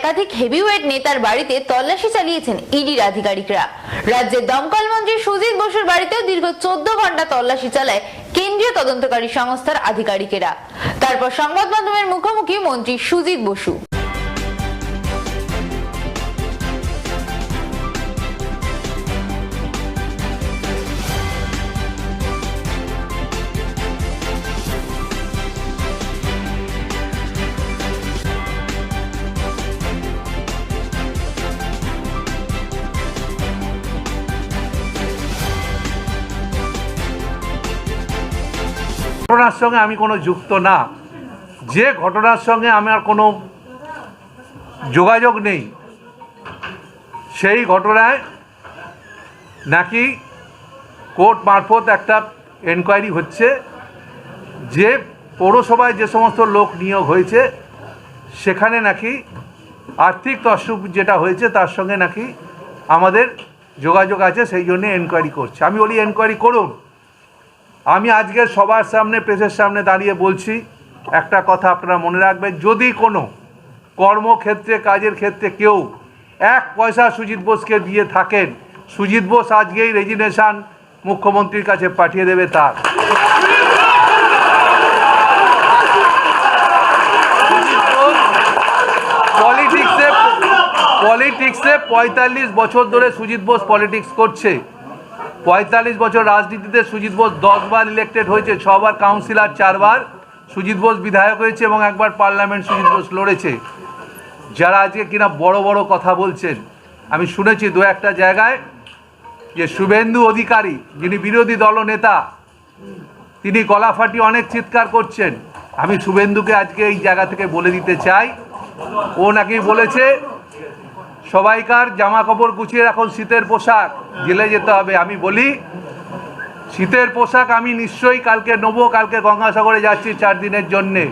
একাধিক হেভিওয়েট নেতার বাড়িতে তল্লাশি চালিয়েছেন ইডির আধিকারিকরা। রাজ্যের দমকল মন্ত্রী সুজিত বসুর বাড়িতেও দীর্ঘ 14 ঘন্টা তল্লাশি চালায় কেন্দ্রীয় তদন্তকারী সংস্থার আধিকারিকেরা। তারপর সংবাদ মাধ্যমের মুখোমুখি মন্ত্রী সুজিত বসু। ঘটনার সঙ্গে আমি কোনো যুক্ত না, যে ঘটনার সঙ্গে আমার কোনো যোগাযোগ নেই, সেই ঘটনায় নাকি কোর্ট মারফত একটা এনকোয়ারি হচ্ছে, যে পৌরসভায় যে সমস্ত লোক নিয়োগ হয়েছে সেখানে নাকি আর্থিক তছরূপ যেটা হয়েছে তার সঙ্গে নাকি আমাদের যোগাযোগ আছে, সেই জন্য এনকোয়ারি করছে। আমি বলি এনকোয়ারি করুন। আমি আজকে সবার সামনে, প্রেসের সামনে দাঁড়িয়ে বলছি একটা কথা আপনারা মনে রাখবেন, যদি কোনো কর্মক্ষেত্রে, কাজের ক্ষেত্রে কেউ 1 পয়সা সুজিত বোসকে দিয়ে থাকেন, সুজিত বোস আজকেই রেজিগনেশন মুখ্যমন্ত্রীর কাছে পাঠিয়ে দেবে। তার পলিটিক্সে 45 বছর ধরে সুজিত বোস পলিটিক্স করছে। 45 বছর রাজনীতিতে সুজিত বোস 10 বার ইলেক্টেড হয়েছে, 6 বার কাউন্সিলর, 4 বার সুজিত বোস বিধায়ক হয়েছে এবং 1 বার পার্লামেন্ট সুজিত বোস লড়েছে। যারা আজকে কিনা বড় বড় কথা বলছেন, আমি শুনেছি 2-1টা জায়গায় যে শুভেন্দু অধিকারী, যিনি বিরোধী দলনেতা, তিনি গলা ফাটিয়ে অনেক চিৎকার করছেন। আমি শুভেন্দুকে আজকে এই জায়গা থেকে বলে দিতে চাই, ও নাকি বলেছে সবাইকার জামা কাপড় গুছিয়ে রাখুন, শীতের পোশাক, জেলে যেতে হবে। আমি বলি শীতের পোশাক আমি নিশ্চয়ই কালকে নেবো, কালকে গঙ্গাসাগরে যাচ্ছি 4 দিনের জন্যে,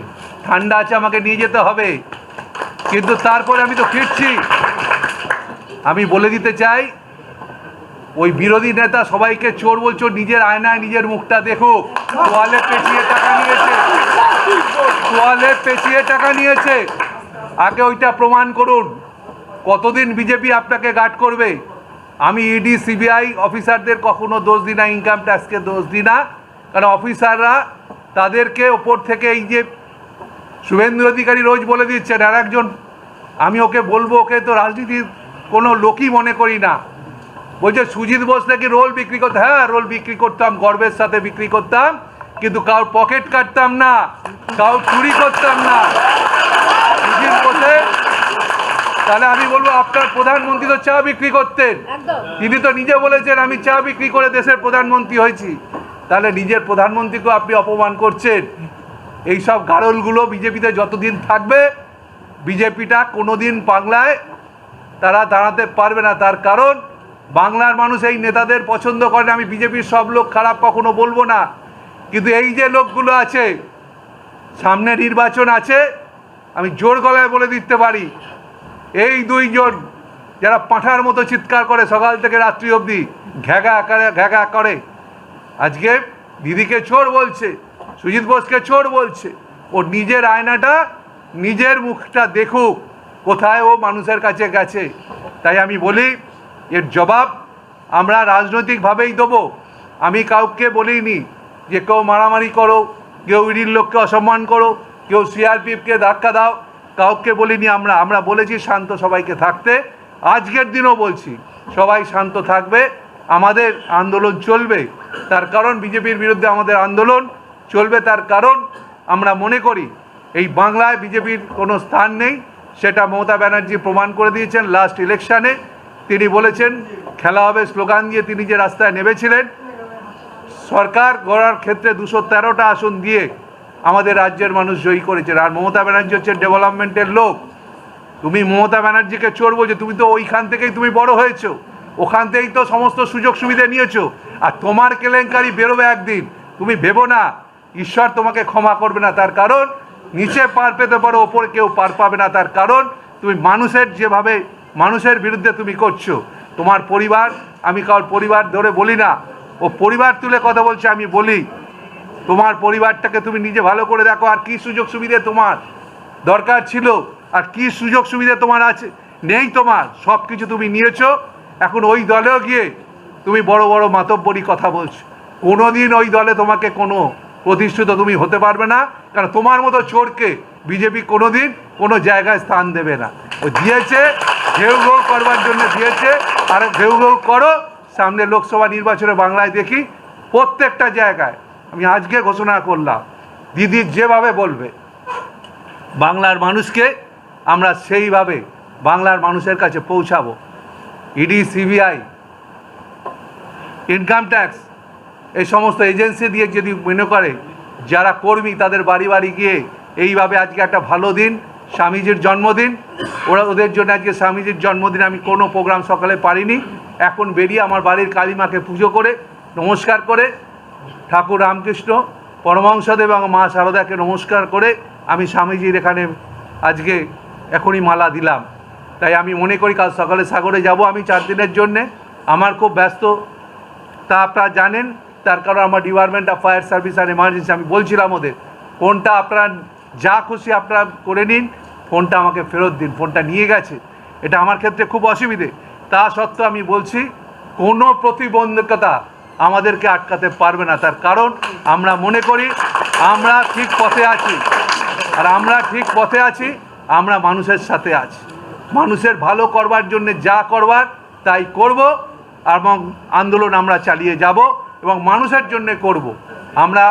ঠান্ডা আছে, আমাকে নিয়ে যেতে হবে, কিন্তু তারপরে আমি তো ফিরছি। আমি বলে দিতে চাই, ওই বিরোধী নেতা সবাইকে চোর বলছো, নিজের আয়নায় নিজের মুখটা দেখুক। তোয়ালে পেঁচিয়ে টাকা নিয়েছে, তোয়ালে পেঁচিয়ে টাকা নিয়েছে, আগে ওইটা প্রমাণ করুন। কতদিন বিজেপি আপনাকে গার্ড করবে? আমি ইডি সিবিআই অফিসারদের কখনো দোষ দিই না, ইনকাম ট্যাক্সকে দোষ দিই না, কারণ অফিসাররা তাদেরকে ওপর থেকে, এই যে শুভেন্দু অধিকারী রোজ বলে দিচ্ছেন, আর একজন, আমি ওকে বলবো, ওকে তো রাজনীতির কোনো লোকই মনে করি না, বলছে সুজিত বোস নাকি রোল বিক্রি করতে। হ্যাঁ, রোল বিক্রি করতাম, গর্বের সাথে বিক্রি করতাম, কিন্তু কারোর পকেট কাটতাম না, কারোর চুরি করতাম না। সুজিত বোসে, তাহলে আমি বলবো আপনার প্রধানমন্ত্রী তো চা বিক্রি করতেন, তিনি তো নিজে বলেছেন আমি চা বিক্রি করে দেশের প্রধানমন্ত্রী হয়েছি। তাহলে নিজের প্রধানমন্ত্রীকেও আপনি অপমান করছেন। এইসব গারলগুলো বিজেপিতে যতদিন থাকবে, বিজেপিটা কোনোদিন বাংলায় তারা দাঁড়াতে পারবে না। তার কারণ বাংলার মানুষ এই নেতাদের পছন্দ করে না। আমি বিজেপির সব লোক খারাপ কখনো বলবো না, কিন্তু এই যে লোকগুলো আছে, সামনে নির্বাচন আছে, আমি জোর গলায় বলে দিতে পারি, এই 2 জন যারা পাঁঠার মতো চিৎকার করে সকাল থেকে রাত্রি অবধি, ঘ্যাগা করে, আজকে দিদিকে চোর বলছে, সুজিত বোসকে চোর বলছে। ও নিজের আয়নাটা, নিজের মুখটা দেখুক, কোথায় ও মানুষের কাছে গেছে। তাই আমি বলি, এর জবাব আমরা রাজনৈতিকভাবেই দেবো। আমি কাউকে বলিনি যে কেউ মারামারি করো, কেউ ইডির লোককে অসম্মান করো, কেউ সিআরপিএফকে ধাক্কা দাও, কাউকে বলিনি। আমরা বলেছি শান্ত সবাইকে থাকতে। আজকের দিনও বলছি সবাই শান্ত থাকবে, আমাদের আন্দোলন চলবে। তার কারণ বিজেপির বিরুদ্ধে আমাদের আন্দোলন চলবে, তার কারণ আমরা মনে করি এই বাংলায় বিজেপির কোনো স্থান নেই। সেটা মমতা ব্যানার্জি প্রমাণ করে দিয়েছেন লাস্ট ইলেকশানে। তিনি বলেছেন খেলা হবে স্লোগান দিয়ে তিনি যে রাস্তায় নেমেছিলেন। সরকার গড়ার ক্ষেত্রে 213টা আসন দিয়ে আমাদের রাজ্যের মানুষ জয়ী করেছেন। আর মমতা ব্যানার্জি হচ্ছে ডেভেলপমেন্টের লোক। তুমি মমতা ব্যানার্জিকে চোর বলছো, তুমি তো ওইখান থেকেই তুমি বড় হয়েছো, ওখান থেকেই তো সমস্ত সুযোগ সুবিধা নিয়েছো। আর তোমার কেলেঙ্কারি বেরোবে একদিন, তুমি ভেবো না ঈশ্বর তোমাকে ক্ষমা করবে না। তার কারণ নিচে পার পেতে পারো, ওপরে কেউ পার পাবে না। তার কারণ তুমি মানুষের যেভাবে মানুষের বিরুদ্ধে তুমি করছো। তোমার পরিবার, আমি কারোর পরিবার ধরে বলি না, ও পরিবার তুলে কথা বলছে, আমি বলি তোমার পরিবারটাকে তুমি নিজে ভালো করে দেখো। আর কি সুযোগ সুবিধে তোমার দরকার ছিল আর কি সুযোগ সুবিধা তোমার আছে? নেই, তোমার সব কিছু তুমি নিয়েছো। এখন ওই দলেও গিয়ে তুমি বড় বড় মাতব্বরি কথা বলছো। কোনোদিন ওই দলে তোমাকে কোনো প্রতিষ্ঠিত তুমি হতে পারবে না, কারণ তোমার মতো চোরকে বিজেপি কোনোদিন কোনো জায়গায় স্থান দেবে না। ও দিয়েছে ঘেউ ঘেউ করবার জন্য দিয়েছে, আর ঘেউ ঘেউ করো। সামনে লোকসভা নির্বাচনে বাংলায় দেখি প্রত্যেকটা জায়গায়, আমি আজকে ঘোষণা করলাম, দিদি যেভাবে বলবে বাংলার মানুষকে আমরা সেইভাবে বাংলার মানুষের কাছে পৌঁছাবো। ইডি, সিবিআই, ইনকাম ট্যাক্স, এই সমস্ত এজেন্সি দিয়ে যদি মনে করে যারা কর্মী তাদের বাড়ি বাড়ি গিয়ে এইভাবে আজকে একটা ভালো দিন, স্বামীজির জন্মদিন, ওদের জন্য আজকে স্বামীজির জন্মদিন আমি কোনো প্রোগ্রাম সকালে পারিনি। এখন বেরিয়ে আমার বাড়ির কালীমাকে পুজো করে নমস্কার করে ঠাকুর রামকৃষ্ণ পরমহংসদেব এবং মা শারদাকে নমস্কার করে আমি স্বামীজির এখানে আজকে এখনই মালা দিলাম। তাই আমি মনে করি কাল সকালে সাগরে যাব আমি 4 দিনের জন্যে। আমার খুব ব্যস্ত, তা আপনারা জানেন, তার কারণ আমার ডিপার্টমেন্ট অফ ফায়ার সার্ভিস আর এমার্জেন্সি। আমি বলছিলাম ওদের ফোনটা আপনারা যা খুশি আপনারা করে নিন, ফোনটা আমাকে ফেরত দিন। ফোনটা নিয়ে গেছে, এটা আমার ক্ষেত্রে খুব অসুবিধে। তা সত্ত্বেও আমি বলছি কোনো প্রতিবন্ধকতা আমাদেরকে আটকাতে পারবে না। তার কারণ আমরা মনে করি আমরা ঠিক পথে আছি, আর আমরা ঠিক পথে আছি, আমরা মানুষের সাথে আছি। মানুষের ভালো করবার জন্য যা করবার তাই করব, এবং আন্দোলন আমরা চালিয়ে যাব এবং মানুষের জন্য করব। আমরা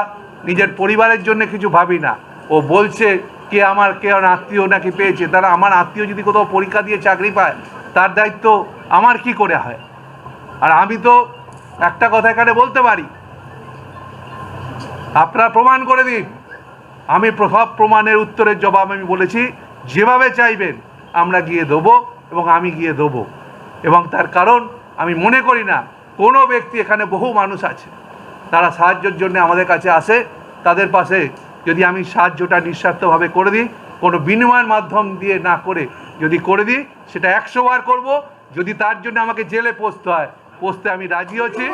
নিজের পরিবারের জন্য কিছু ভাবি না। ও বলছে কে আমার কে আত্মীয় নাকি পেয়েছে, তারা আমার আত্মীয় যদি কোথাও পরীক্ষা দিয়ে চাকরি পায় তার দায়িত্ব আমার কি করে হয়? আর আমি তো একটা কথা এখানে বলতে পারি, আপনারা প্রমাণ করে দিন। আমি সব প্রমাণের উত্তরের জবাব আমি বলেছি, যেভাবে চাইবেন আমরা গিয়ে দেবো এবং আমি গিয়ে দেবো। এবং তার কারণ আমি মনে করি না কোনো ব্যক্তি, এখানে বহু মানুষ আছে তারা সাহায্যের জন্য আমাদের কাছে আসে, তাদের পাশে যদি আমি সাহায্যটা নিঃস্বার্থভাবে করে দিই, কোনো বিনিময়ের মাধ্যম দিয়ে না করে যদি করে দিই, সেটা 100 বার করবো। যদি তার জন্য আমাকে জেলে পোষতে হয়, পোষতে আমি রাজি আছি।